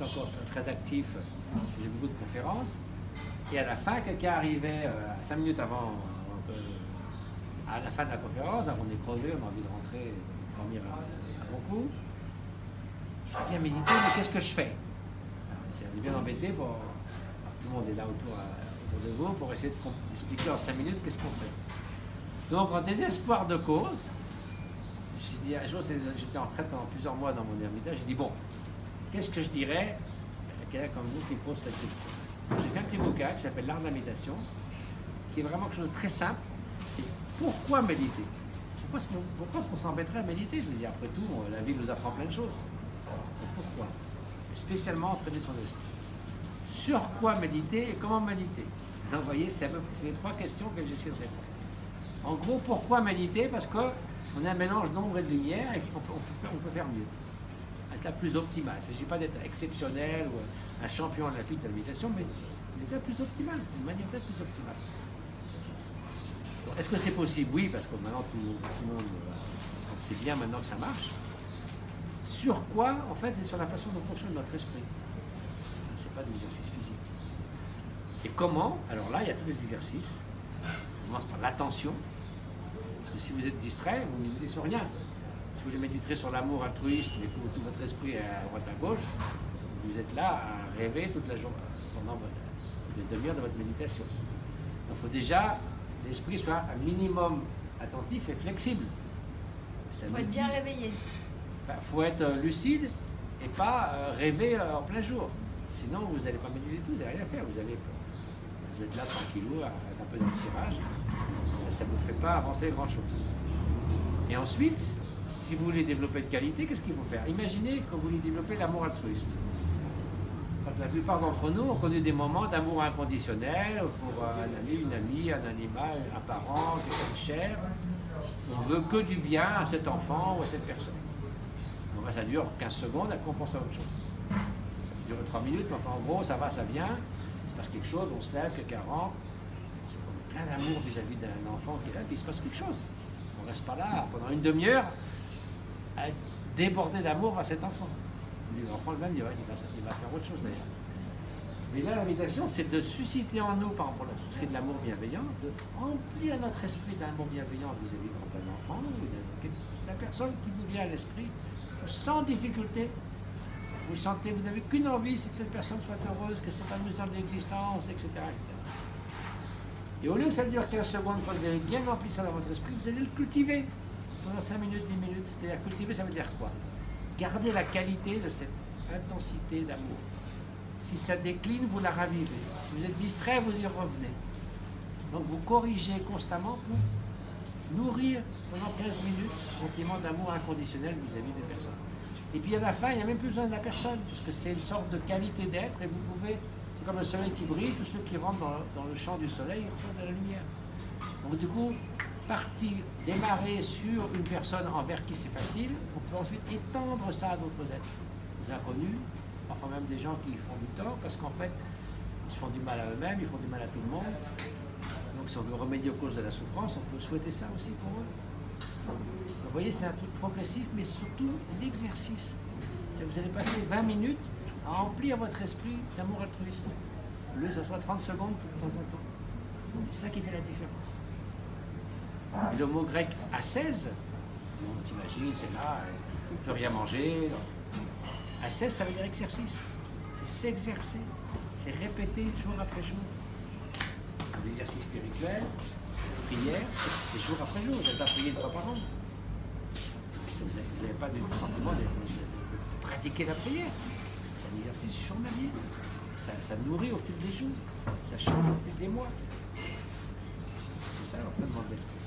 j'étais encore très actif, je faisais beaucoup de conférences. Et à la fin, quelqu'un arrivait à 5 minutes avant, à la fin de la conférence, on est crevé, on a envie de rentrer, de dormir un bon coup. Je vais bien méditer, mais qu'est-ce que je fais? On est bien embêté, alors, tout le monde est là autour de vous pour essayer d'expliquer en 5 minutes qu'est-ce qu'on fait. Donc, en désespoir de cause, j'ai dit, un jour, j'étais en retraite pendant plusieurs mois dans mon ermitage, j'ai dit, bon, qu'est-ce que je dirais à quelqu'un comme vous qui pose cette question? J'ai fait un petit bouquin qui s'appelle L'art de la méditation, qui est vraiment quelque chose de très simple. C'est pourquoi méditer? Pourquoi on s'embêterait à méditer? Je veux dire, après tout, la vie nous apprend plein de choses. Donc pourquoi? Spécialement entraîner son esprit. Sur quoi méditer et comment méditer? Vous voyez, c'est les 3 questions que j'essaie de répondre. En gros, pourquoi méditer? Parce qu'on a un mélange d'ombre et de lumière et qu'on peut faire mieux. Être la plus optimale. Il ne s'agit pas d'être exceptionnel ou un champion olympique de la méditation, mais d'être la plus optimale, une manière d'être plus optimale. Est-ce que c'est possible? Oui, parce que maintenant tout le monde sait bien maintenant que ça marche. Sur quoi? En fait, c'est sur la façon dont fonctionne notre esprit. Ce n'est pas de l'exercice physique. Et comment? Alors là, il y a tous les exercices. Ça commence par l'attention. Parce que si vous êtes distrait, vous ne méditez sur rien. Si vous méditerez sur l'amour altruiste, mais que tout votre esprit est à droite à gauche, vous êtes là à rêver toute la journée, pendant les demi-heures de votre méditation. Donc il faut déjà l'esprit soit un minimum attentif et flexible. Il faut être bien réveillé. Il faut être lucide et pas rêver en plein jour. Sinon, vous n'allez pas méditer tout, vous n'allez rien faire. Vous êtes là tranquillou, avec un peu de tirage. Ça ne vous fait pas avancer grand-chose. Et ensuite, si vous voulez développer de qualité, qu'est-ce qu'il faut faire? Imaginez que vous voulez développer l'amour altruiste. La plupart d'entre nous ont connu des moments d'amour inconditionnel pour un ami, une amie, un animal, un parent, quelqu'un de cher. On veut que du bien à cet enfant ou à cette personne. Bon, ben, ça dure 15 secondes, après on pense à autre chose. Ça peut durer 3 minutes, mais enfin en gros, ça va, ça vient. Il se passe quelque chose, on se lève, quelqu'un rentre. On est plein d'amour vis-à-vis d'un enfant qui est là, puis il se passe quelque chose. On ne reste pas là pendant une demi-heure à être débordé d'amour à cet enfant. L'enfant lui-même, il va faire autre chose d'ailleurs. Mais là, la méditation, c'est de susciter en nous, par exemple, pour ce qui est de l'amour bienveillant, de remplir notre esprit d'amour bienveillant vis-à-vis d'un enfant ou de la personne qui vous vient à l'esprit, sans difficulté. Vous sentez, vous n'avez qu'une envie, c'est que cette personne soit heureuse, que s'épanouisse dans l'existence, etc., etc. Et au lieu que ça dure 15 secondes, une fois que vous avez bien rempli ça dans votre esprit, vous allez le cultiver pendant 5 minutes, 10 minutes. C'est-à-dire cultiver, ça veut dire quoi? Gardez la qualité de cette intensité d'amour. Si ça décline, vous la ravivez. Si vous êtes distrait, vous y revenez. Donc vous corrigez constamment pour nourrir pendant 15 minutes un sentiment d'amour inconditionnel vis-à-vis des personnes. Et puis à la fin, il n'y a même plus besoin de la personne, parce que c'est une sorte de qualité d'être, et vous pouvez, c'est comme le soleil qui brille, tous ceux qui rentrent dans le champ du soleil reçoivent de la lumière. Donc du coup, démarrer sur une personne envers qui c'est facile, on peut ensuite étendre ça à d'autres êtres, des inconnus, parfois même des gens qui font du tort, parce qu'en fait, ils se font du mal à eux-mêmes, ils font du mal à tout le monde. Donc si on veut remédier aux causes de la souffrance, on peut souhaiter ça aussi pour eux. Vous voyez, c'est un truc progressif, mais surtout l'exercice. Vous allez passer 20 minutes à remplir votre esprit d'amour altruiste. Au lieu que ça soit 30 secondes de temps en temps. C'est ça qui fait la différence. Le mot grec ascèse, on s'imagine, c'est là, on ne peut rien manger. Ascèse, ça veut dire exercice. C'est s'exercer, c'est répéter jour après jour. L'exercice spirituel, la prière, c'est jour après jour. Vous n'allez pas prier une fois par an. Vous n'avez pas du sentiment de pratiquer la prière. C'est un exercice journalier. Ça nourrit au fil des jours. Ça change au fil des mois. C'est ça l'entraînement de l'esprit.